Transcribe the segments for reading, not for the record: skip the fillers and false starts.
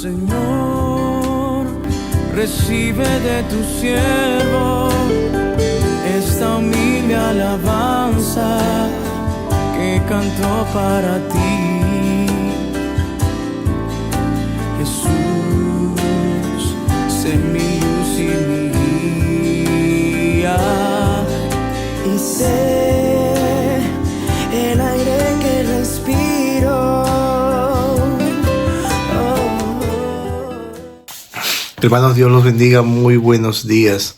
Señor, recibe de tu siervo esta humilde alabanza que canto para ti. Jesús, sé mi luz y mi guía, y sé el aire que respiro. Hermanos, Dios los bendiga, muy buenos días.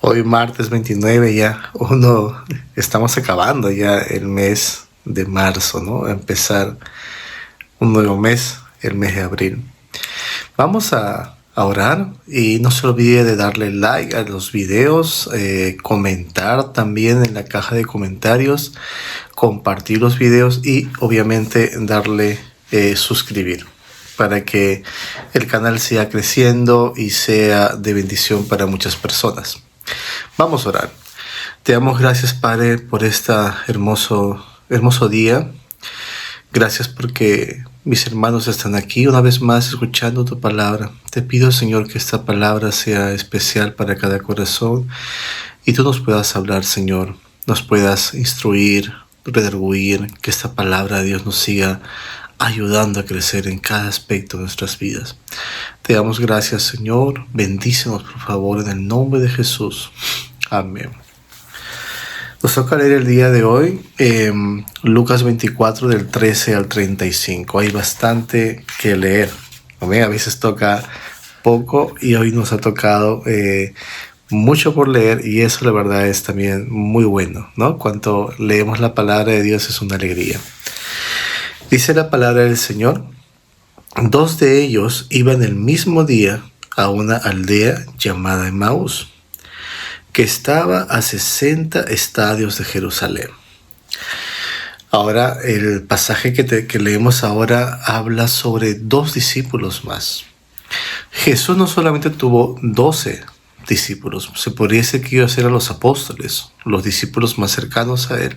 Hoy martes 29 ya, estamos acabando ya el mes de marzo, ¿no? A empezar un nuevo mes, el mes de abril. Vamos a orar y no se olvide de darle like a los videos, comentar también en la caja de comentarios, compartir los videos y obviamente darle suscribir, para que el canal siga creciendo y sea de bendición para muchas personas. Vamos a orar. Te damos gracias, Padre, por este hermoso día. Gracias porque mis hermanos están aquí una vez más escuchando tu palabra. Te pido, Señor, que esta palabra sea especial para cada corazón y tú nos puedas hablar, Señor. Nos puedas instruir, redarguir, que esta palabra de Dios nos siga ayudando a crecer en cada aspecto de nuestras vidas. Te damos gracias, Señor. Bendícenos, por favor, en el nombre de Jesús. Amén. Nos toca leer el día de hoy Lucas 24 del 13 al 35. Hay bastante que leer. A veces toca poco y hoy nos ha tocado mucho por leer, y eso la verdad es también muy bueno, ¿no? Cuando leemos la palabra de Dios es una alegría. Dice la palabra del Señor: 2 de ellos iban el mismo día a una aldea llamada Emaús, que estaba a 60 estadios de Jerusalén. Ahora, el pasaje que leemos ahora habla sobre 2 discípulos más. Jesús no solamente tuvo 12 discípulos, se podría decir que ellos eran los apóstoles, los discípulos más cercanos a él.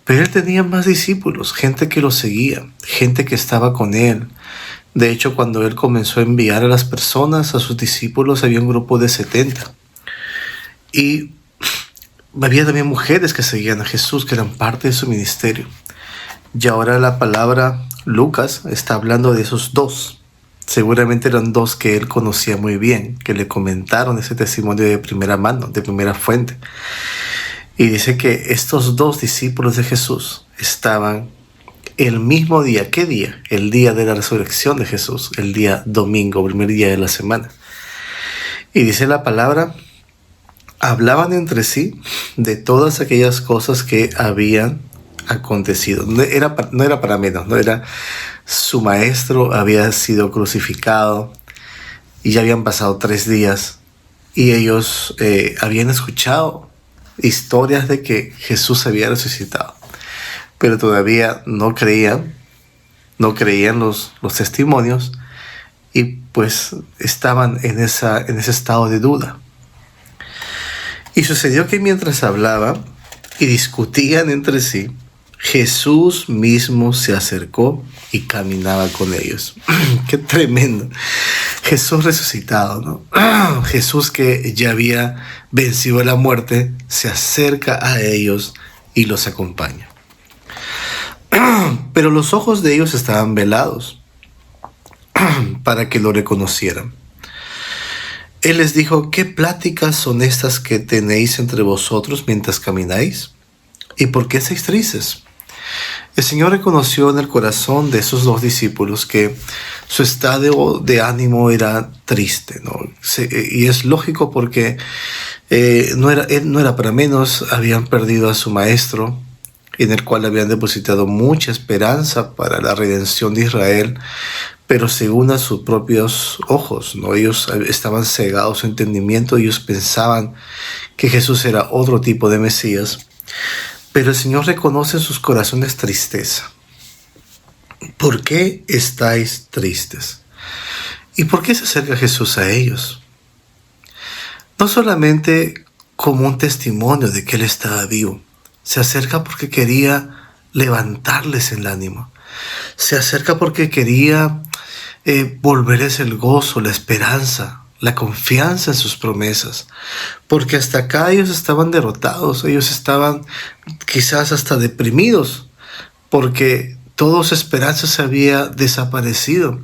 Pero él tenía más discípulos, gente que lo seguía, gente que estaba con él. De hecho, cuando él comenzó a enviar a las personas, a sus discípulos, había un grupo de 70. Y había también mujeres que seguían a Jesús, que eran parte de su ministerio. Y ahora la palabra Lucas está hablando de esos 2. Seguramente eran 2 que él conocía muy bien, que le comentaron ese testimonio de primera mano, de primera fuente. Y dice que estos 2 discípulos de Jesús estaban el mismo día. ¿Qué día? El día de la resurrección de Jesús, el día domingo, primer día de la semana. Y dice la palabra: hablaban entre sí de todas aquellas cosas que habían acontecido. No era para menos, no era. Su maestro había sido crucificado y ya habían pasado 3 días y ellos habían escuchado historias de que Jesús había resucitado, pero todavía no creían los testimonios, y pues estaban en ese estado de duda. Y sucedió que mientras hablaban y discutían entre sí, Jesús mismo se acercó y caminaba con ellos. ¡Qué tremendo! Jesús resucitado, ¿no? Jesús que ya había vencido la muerte, se acerca a ellos y los acompaña. Pero los ojos de ellos estaban velados para que lo reconocieran. Él les dijo: ¿qué pláticas son estas que tenéis entre vosotros mientras camináis? ¿Y por qué estáis tristes? El Señor reconoció en el corazón de esos 2 discípulos que su estado de ánimo era triste, ¿no? Y es lógico porque no era para menos. Habían perdido a su maestro, en el cual habían depositado mucha esperanza para la redención de Israel, pero según a sus propios ojos, ¿no? Ellos estaban cegados su entendimiento, ellos pensaban que Jesús era otro tipo de Mesías. Pero el Señor reconoce en sus corazones tristeza. ¿Por qué estáis tristes? ¿Y por qué se acerca Jesús a ellos? No solamente como un testimonio de que Él estaba vivo, se acerca porque quería levantarles el ánimo. Se acerca porque quería volverles el gozo, la esperanza, la confianza en sus promesas. Porque hasta acá ellos estaban derrotados, ellos estaban quizás hasta deprimidos, porque toda su esperanza se había desaparecido.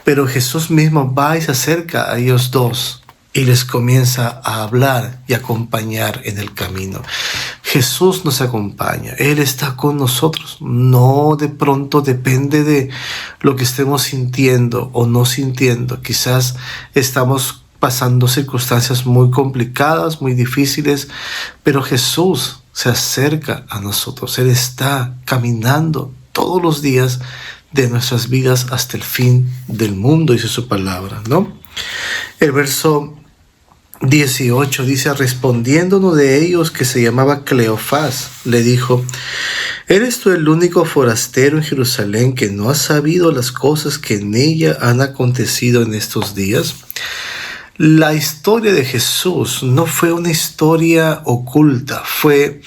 Pero Jesús mismo va y se acerca a ellos dos y les comienza a hablar y acompañar en el camino. Jesús nos acompaña, Él está con nosotros. No de pronto depende de lo que estemos sintiendo o no sintiendo. Quizás estamos pasando circunstancias muy complicadas, muy difíciles, pero Jesús se acerca a nosotros. Él está caminando todos los días de nuestras vidas hasta el fin del mundo, dice su palabra, ¿no? El verso 18 dice: respondiendo uno de ellos, que se llamaba Cleofás, le dijo: ¿eres tú el único forastero en Jerusalén que no ha sabido las cosas que en ella han acontecido en estos días? La historia de Jesús no fue una historia oculta, fue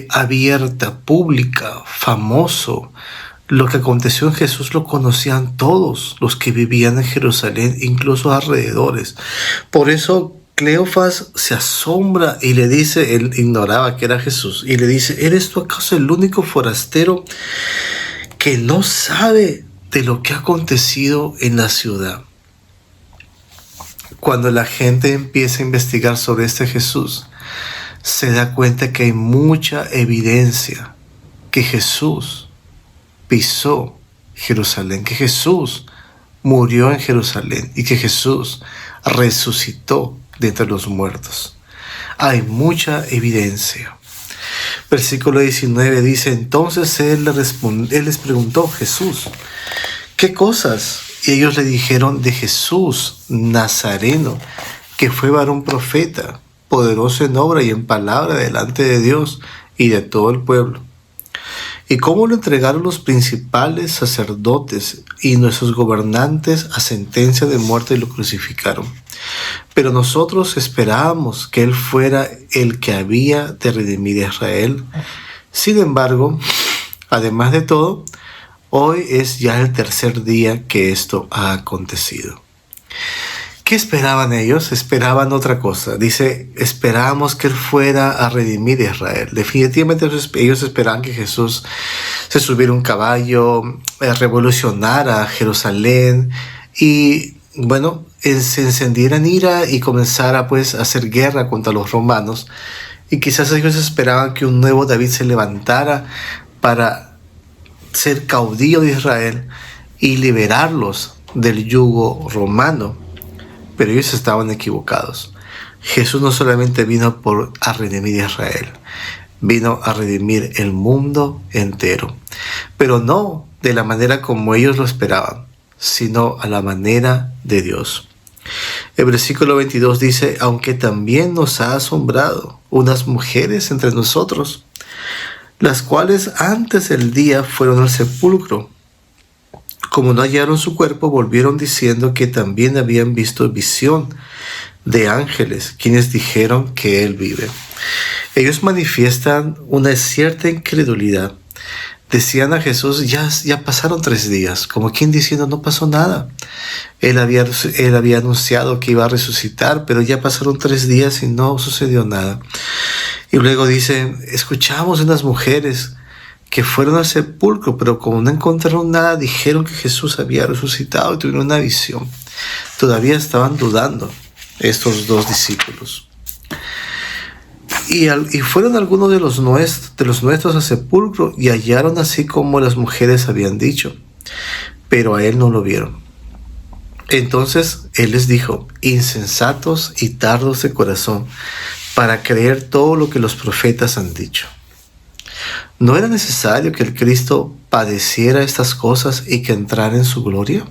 abierta, pública, famoso. Lo que aconteció en Jesús lo conocían todos los que vivían en Jerusalén, incluso alrededores. Por eso Cleofás se asombra y le dice, él ignoraba que era Jesús, y le dice: ¿eres tú acaso el único forastero que no sabe de lo que ha acontecido en la ciudad? Cuando la gente empieza a investigar sobre este Jesús, se da cuenta que hay mucha evidencia que Jesús pisó Jerusalén, que Jesús murió en Jerusalén y que Jesús resucitó de entre los muertos. Hay mucha evidencia. Versículo 19 dice: entonces él les preguntó: Jesús, ¿qué cosas? Y ellos le dijeron: de Jesús Nazareno, que fue varón profeta, poderoso en obra y en palabra delante de Dios y de todo el pueblo. Y cómo lo entregaron los principales sacerdotes y nuestros gobernantes a sentencia de muerte y lo crucificaron. Pero nosotros esperábamos que él fuera el que había de redimir a Israel. Sin embargo, además de todo, hoy es ya el tercer día que esto ha acontecido. ¿Qué esperaban ellos? Esperaban otra cosa. Dice: esperábamos que él fuera a redimir a Israel. Definitivamente ellos esperaban que Jesús se subiera a un caballo, revolucionara Jerusalén y, bueno, se encendiera en ira y comenzara pues a hacer guerra contra los romanos. Y quizás ellos esperaban que un nuevo David se levantara para ser caudillo de Israel y liberarlos del yugo romano. Pero ellos estaban equivocados. Jesús no solamente vino a redimir a Israel, vino a redimir el mundo entero. Pero no de la manera como ellos lo esperaban, sino a la manera de Dios. El versículo 22 dice: aunque también nos ha asombrado unas mujeres entre nosotros, las cuales antes del día fueron al sepulcro. Como no hallaron su cuerpo, volvieron diciendo que también habían visto visión de ángeles, quienes dijeron que él vive. Ellos manifiestan una cierta incredulidad. Decían a Jesús: ya pasaron 3 días, como quien diciendo: no pasó nada. Él había anunciado que iba a resucitar, pero ya pasaron 3 días y no sucedió nada. Y luego dice: escuchamos unas mujeres que fueron al sepulcro, pero como no encontraron nada, dijeron que Jesús había resucitado y tuvieron una visión. Todavía estaban dudando estos 2 discípulos. Y fueron algunos de los nuestros al sepulcro y hallaron así como las mujeres habían dicho, pero a él no lo vieron. Entonces él les dijo: insensatos y tardos de corazón para creer todo lo que los profetas han dicho. ¿No era necesario que el Cristo padeciera estas cosas y que entrara en su gloria?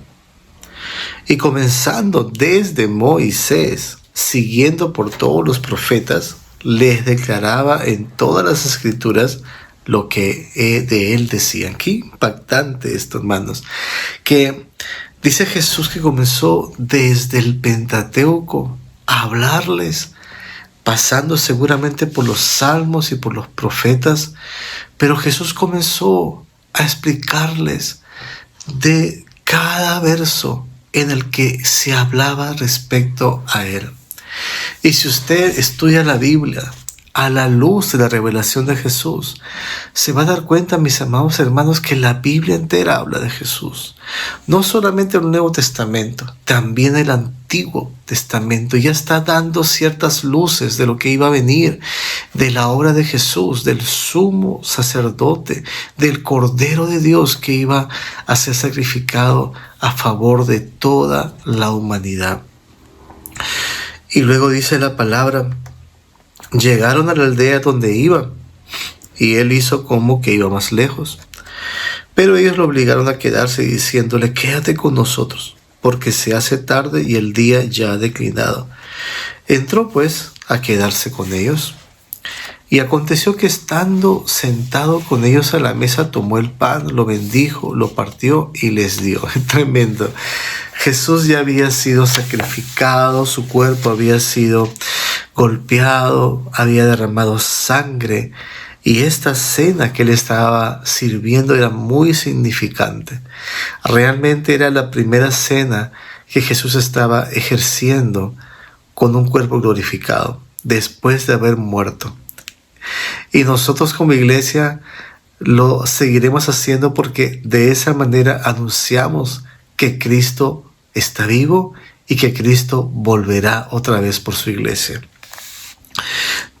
Y comenzando desde Moisés, siguiendo por todos los profetas, les declaraba en todas las escrituras lo que de él decían. Qué impactante esto, hermanos. Que dice Jesús que comenzó desde el Pentateuco a hablarles, pasando seguramente por los salmos y por los profetas, pero Jesús comenzó a explicarles de cada verso en el que se hablaba respecto a Él. Y si usted estudia la Biblia a la luz de la revelación de Jesús, se va a dar cuenta, mis amados hermanos, que la Biblia entera habla de Jesús. No solamente el Nuevo Testamento, también el Antiguo Testamento ya está dando ciertas luces de lo que iba a venir, de la obra de Jesús, del sumo sacerdote, del Cordero de Dios que iba a ser sacrificado a favor de toda la humanidad. Y luego dice la palabra: llegaron a la aldea donde iban, y él hizo como que iba más lejos. Pero ellos lo obligaron a quedarse, diciéndole: quédate con nosotros, porque se hace tarde y el día ya ha declinado. Entró pues a quedarse con ellos. Y aconteció que estando sentado con ellos a la mesa, tomó el pan, lo bendijo, lo partió y les dio. Tremendo. Jesús ya había sido sacrificado, su cuerpo había sido golpeado, había derramado sangre, y esta cena que él estaba sirviendo era muy significante. Realmente era la primera cena que Jesús estaba ejerciendo con un cuerpo glorificado, después de haber muerto. Y nosotros como iglesia lo seguiremos haciendo, porque de esa manera anunciamos que Cristo está vivo y que Cristo volverá otra vez por su iglesia.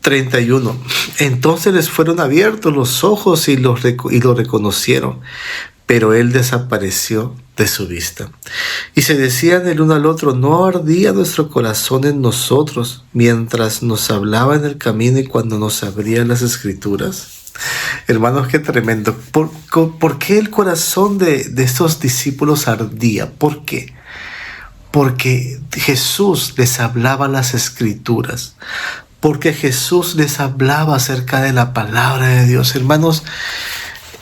31. Entonces les fueron abiertos los ojos y lo reconocieron, pero él desapareció de su vista. Y se decían el uno al otro: ¿no ardía nuestro corazón en nosotros mientras nos hablaba en el camino y cuando nos abría las Escrituras? Hermanos, qué tremendo. ¿Por qué el corazón de estos discípulos ardía? ¿Por qué? Porque Jesús les hablaba las Escrituras. Porque Jesús les hablaba acerca de la palabra de Dios. Hermanos,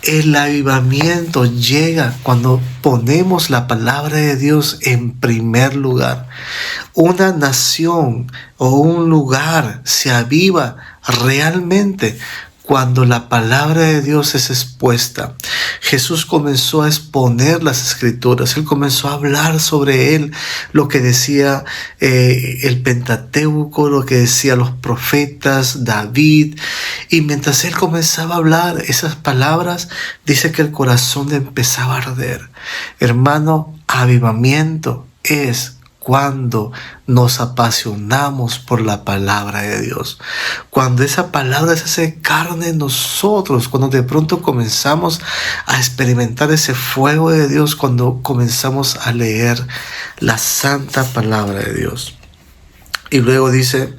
el avivamiento llega cuando ponemos la palabra de Dios en primer lugar. Una nación o un lugar se aviva realmente cuando la palabra de Dios es expuesta. Jesús comenzó a exponer las Escrituras. Él comenzó a hablar sobre él, lo que decía el Pentateuco, lo que decían los profetas, David. Y mientras él comenzaba a hablar esas palabras, dice que el corazón empezaba a arder. Hermano, avivamiento es cuando nos apasionamos por la palabra de Dios, cuando esa palabra se hace carne en nosotros, cuando de pronto comenzamos a experimentar ese fuego de Dios, cuando comenzamos a leer la santa palabra de Dios. Y luego dice: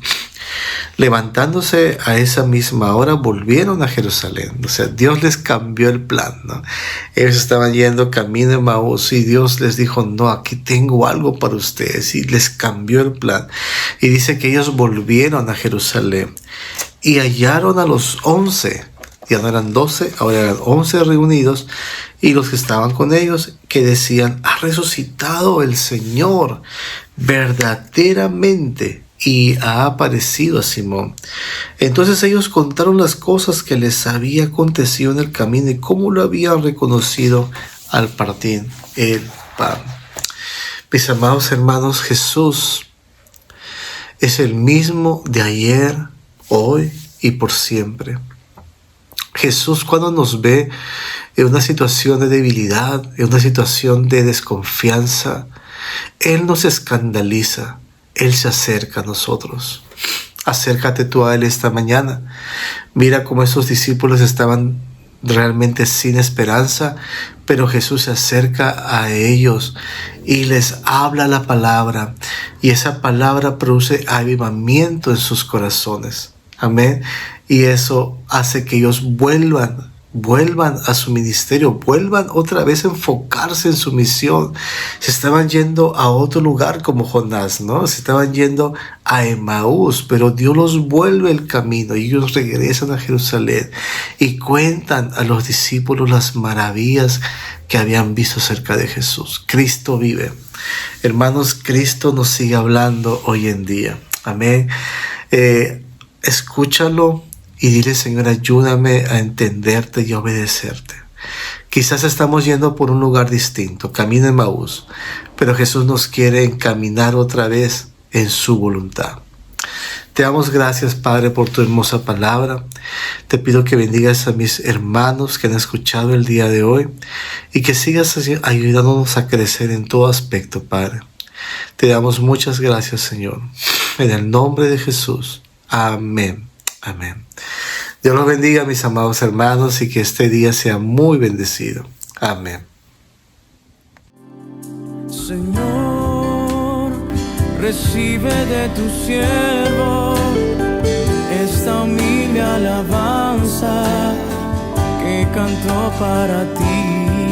levantándose a esa misma hora, volvieron a Jerusalén. O sea, Dios les cambió el plan, ¿no? Ellos estaban yendo camino de Emaús y Dios les dijo: no, aquí tengo algo para ustedes. Y les cambió el plan. Y dice que ellos volvieron a Jerusalén y hallaron a los 11. Ya no eran 12, ahora eran 11 reunidos. Y los que estaban con ellos, que decían: ha resucitado el Señor verdaderamente, y ha aparecido a Simón. Entonces ellos contaron las cosas que les había acontecido en el camino y cómo lo habían reconocido al partir el pan. Mis amados hermanos, Jesús es el mismo de ayer, hoy y por siempre. Jesús, cuando nos ve en una situación de debilidad, en una situación de desconfianza, Él nos escandaliza. Él se acerca a nosotros. Acércate tú a Él esta mañana. Mira cómo esos discípulos estaban realmente sin esperanza, pero Jesús se acerca a ellos y les habla la palabra, y esa palabra produce avivamiento en sus corazones. Amén. Y eso hace que ellos vuelvan a su ministerio, vuelvan otra vez a enfocarse en su misión. Se estaban yendo a otro lugar como Jonás, ¿no? Se estaban yendo a Emaús, pero Dios los vuelve el camino y ellos regresan a Jerusalén y cuentan a los discípulos las maravillas que habían visto cerca de Jesús. Cristo vive. Hermanos, Cristo nos sigue hablando hoy en día. Amén. Escúchalo y dile: Señor, ayúdame a entenderte y a obedecerte. Quizás estamos yendo por un lugar distinto, camino de Emaús, pero Jesús nos quiere encaminar otra vez en su voluntad. Te damos gracias, Padre, por tu hermosa palabra. Te pido que bendigas a mis hermanos que han escuchado el día de hoy y que sigas ayudándonos a crecer en todo aspecto, Padre. Te damos muchas gracias, Señor. En el nombre de Jesús. Amén. Amén. Dios los bendiga, mis amados hermanos, y que este día sea muy bendecido. Amén. Señor, recibe de tu siervo esta humilde alabanza que cantó para ti.